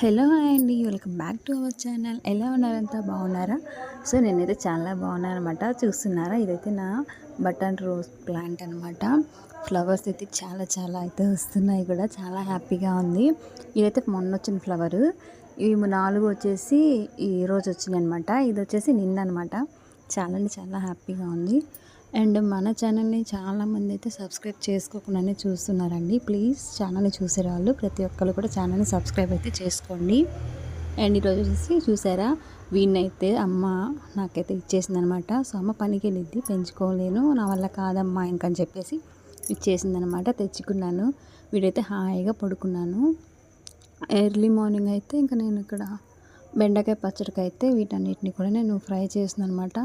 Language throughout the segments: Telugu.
హలో హాయ్ అండి. Welcome back to our channel. ఎలా ఉన్నారంతా బాగున్నారా? సో నేనైతే చాలా బాగున్నాను అనమాట. చూస్తున్నారా, ఇదైతే నా బటన్ రోజ్ ప్లాంట్ అనమాట. ఫ్లవర్స్ అయితే చాలా చాలా అయితే వస్తున్నాయి కూడా, చాలా హ్యాపీగా ఉంది. ఇదైతే మొన్న వచ్చిన ఫ్లవర్. ఇవి 4 వచ్చేసి ఈ రోజు వచ్చినాయి అనమాట. ఇది వచ్చేసి నిన్న అనమాట. చాలా అంటే చాలా హ్యాపీగా ఉంది. అండ్ మన ఛానల్ని చాలామంది అయితే సబ్స్క్రైబ్ చేసుకోకుండానే చూస్తున్నారండి. ప్లీజ్ ఛానల్ని చూసేవాళ్ళు ప్రతి ఒక్కరు కూడా ఛానల్ని సబ్స్క్రైబ్ అయితే చేసుకోండి. అండ్ ఈరోజు వచ్చేసి చూసారా, వీడినైతే అమ్మ నాకైతే ఇచ్చేసింది అనమాట. సో అమ్మ పనికి వెళ్ళిద్ది, పెంచుకోలేను, నా వల్ల కాదమ్మా ఇంకని చెప్పేసి ఇచ్చేసింది అనమాట. తెచ్చుకున్నాను. వీడైతే హాయిగా పడుకున్నాను. ఎర్లీ మార్నింగ్ అయితే ఇంకా నేను ఇక్కడ బెండకాయ పచ్చడికి అయితే వీటన్నిటిని కూడా నేను ఫ్రై చేస్తున్నాను అనమాట.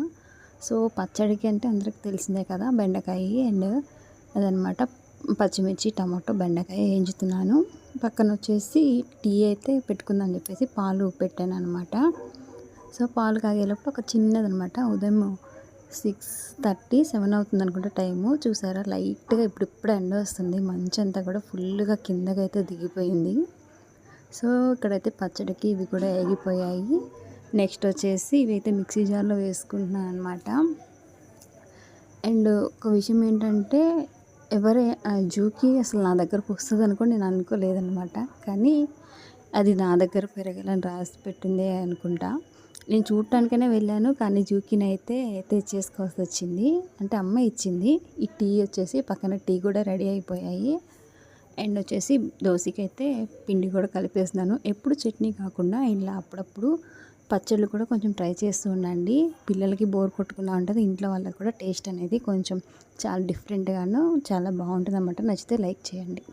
సో పచ్చడికి అంటే అందరికి తెలిసిందే కదా, బెండకాయ అండ్ అదనమాట. పచ్చిమిర్చి, టమాటో, బెండకాయ వేయించుతున్నాను. పక్కన వచ్చేసి టీ అయితే పెట్టుకుందని చెప్పేసి పాలు పెట్టాను అనమాట. సో పాలు కాగేలోపు ఒక చిన్నదనమాట, ఉదయం 6:30, 7 అవుతుంది అనుకుంటా టైము. చూసారా, లైట్గా ఇప్పుడిప్పుడు ఎండ వస్తుంది. మంచు అంతా కూడా ఫుల్గా కిందకైతే దిగిపోయింది. సో ఇక్కడైతే పచ్చడికి ఇవి కూడా వేగిపోయాయి. నెక్స్ట్ వచ్చేసి ఇవైతే మిక్సీ జార్లో వేసుకుంటున్నాను అనమాట. అండ్ ఒక విషయం ఏంటంటే, జూకి అసలు నా దగ్గరకు వస్తుంది అనుకోని నేను అనుకోలేదనమాట. కానీ అది నా దగ్గర పెరగాలని రాసి పెట్టిందే అనుకుంటా. నేను చూడటానికైనా వెళ్ళాను, కానీ జూకిని అయితే తెచ్చేసుకోవాల్సి వచ్చింది. అంటే అమ్మ ఇచ్చింది. ఈ టీ వచ్చేసి పక్కన టీ కూడా రెడీ అయిపోయాయి. అండ్ వచ్చేసి దోశకైతే పిండి కూడా కలిపేస్తున్నాను. ఎప్పుడు చట్నీ కాకుండా ఇలా అప్పుడప్పుడు పచ్చళ్ళు కూడా కొంచెం ట్రై చేస్తూ ఉండండి. పిల్లలకి బోర్ కొట్టకుండా ఉంటుంది, ఇంట్లో వాళ్ళకి కూడా టేస్ట్ అనేది కొంచెం చాలా డిఫరెంట్గాను చాలా బాగుంటుంది అన్నమాట. నచ్చితే లైక్ చేయండి.